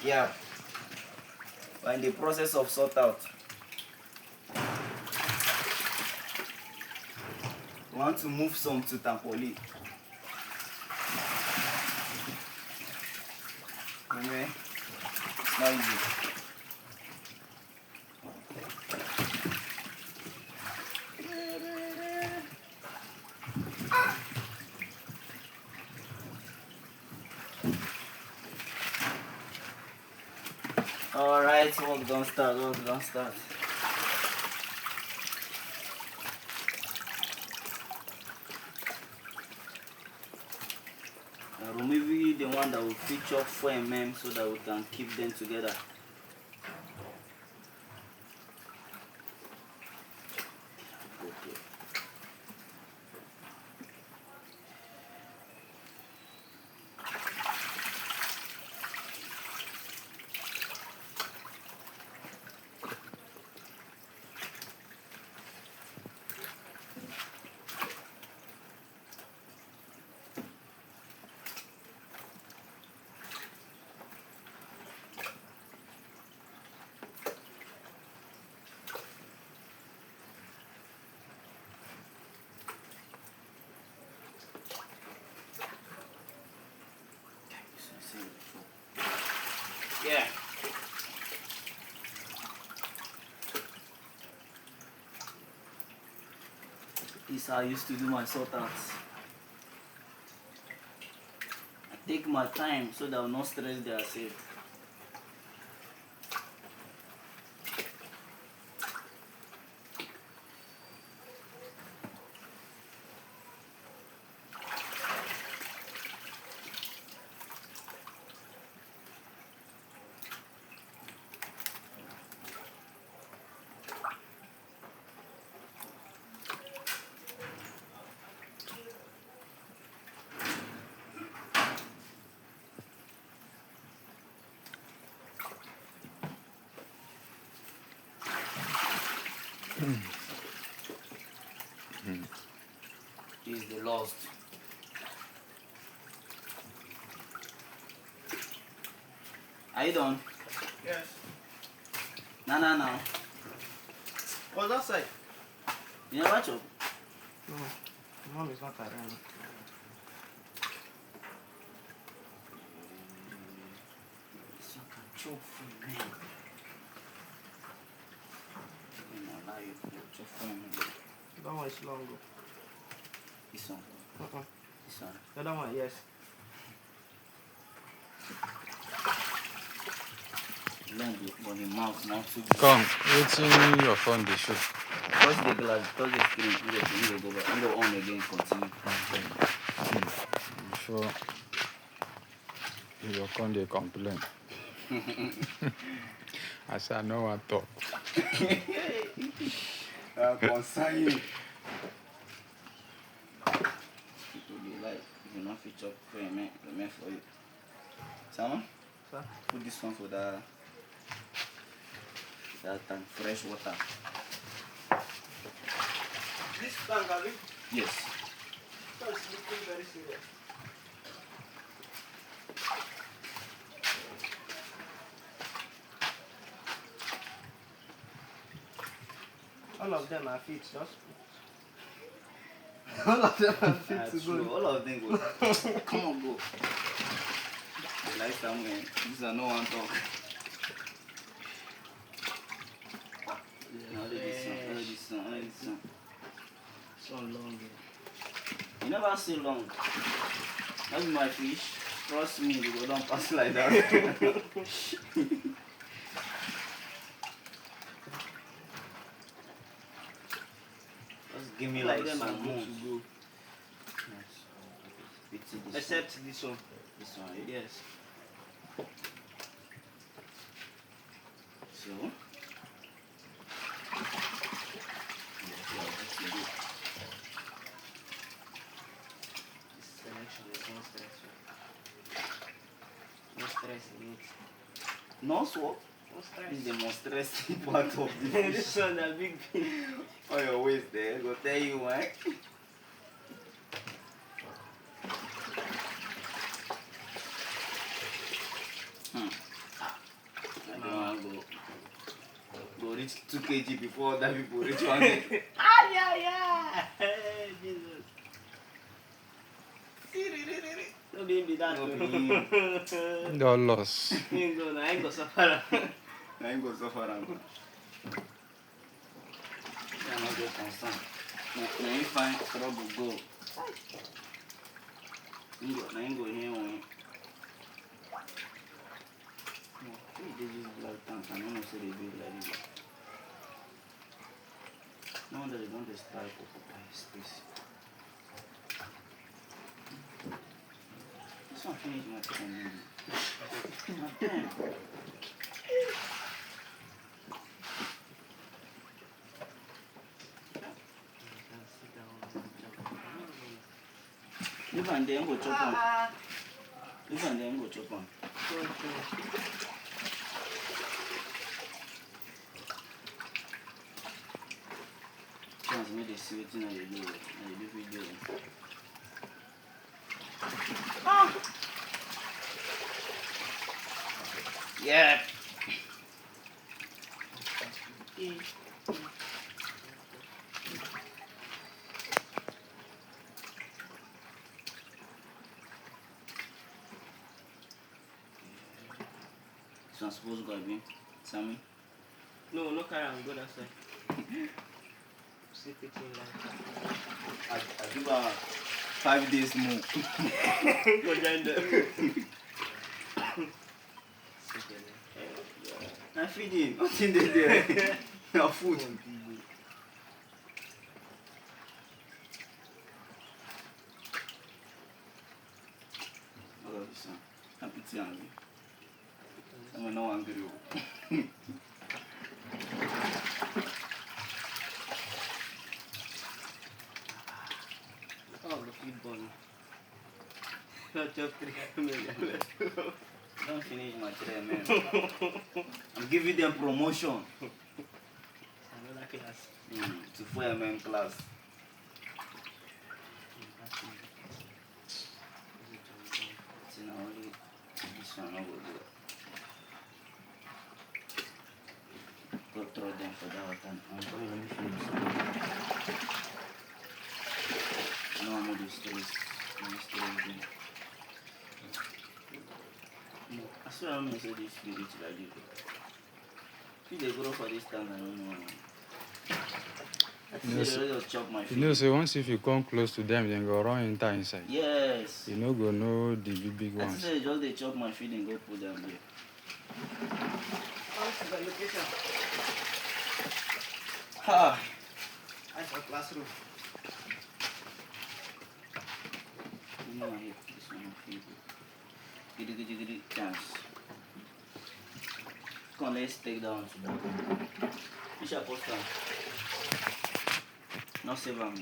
Yeah. We're in the process of sort out. We want to move some to Tampoli. Okay. It's not easy. Alright, work don't start. Remove the one that will feature 4 so that we can keep them together. Okay. Yeah. This is how I used to do my sort outs. I take my time so that I will not stress their self. Is the lost. Are you done? Yes. No. What's that side? You never chop? No. Mom is not around. This one can chop for me. I allow you to chop for me. That one is long. This one. This one. The other one, yes. Long, but the mouth not too big. Come, waiting your phone dey show. Touch the glass, touch the screen, you go back. You go on again, continue. Before your phone dey complain. I say I no wan talk. Concern you. People be like, if you not fit chop for a man for you. Sama? Sir? Put this one for that tank, fresh water. This tank, Abi? Yes. That is looking very serious. All of them are fit, just all of them are fit to True. go. All of them go. Come on, go. Like some man. This is no one talk. Only this one. So long. You never see long. That's my fish. Trust me, they go don't pass like that. Just give me like them are some good months. to go. Except this one. This one, eh? Yes. So, This selection is no stressful. No stress in it. no swap. No stress. This is the most stressful part of the fish. This one a big thing. On your waist there, go tell you why. reach 2 kg before other people reach 1 kg. Yeah. Hey, Jesus. No be that. No No be. Your loss. I ain't go suffer. I ain't go suffer am. I no get concern. Na him find trouble go. Na him go hear one. Who dey use black tank? I no know say they do it like this. No wonder they don dey strike occupy space. This one finish my time. My time. Leave am there, go chop am. Leave am there, go chop am. Chance make they see wetin I dey do. I dey do video. Yeah. So I'm supposed to go again. Sammy. No carry am go that side. See picking life. I give her 5 days more. Go join them. I'm feeding. Nothing dey there. Your food. Oh, son. I'm pity angry. I'm no angry. Oh, the feed bun. Not just 3 million. Don't finish my tray, man. I'm giving them promotion. Another class. To 4mm class. See, now only this one I will do. Go throw them for that one. I'm going to finish. No, I'm not stress. I'm stressed. No, I swear I'm going to say this will reach like this. If they grow for this time, I don't know. I think they already chop my You feet. know, so once if you come close to them, then go run enter inside. Yes. You know, go know the big I ones. think they just chop my feet and go put them there. What's the location? Ha! I have a classroom. You know I hate this one feet. Giddy chance. Come on, let's take that one to that. You shall post that. Not save them.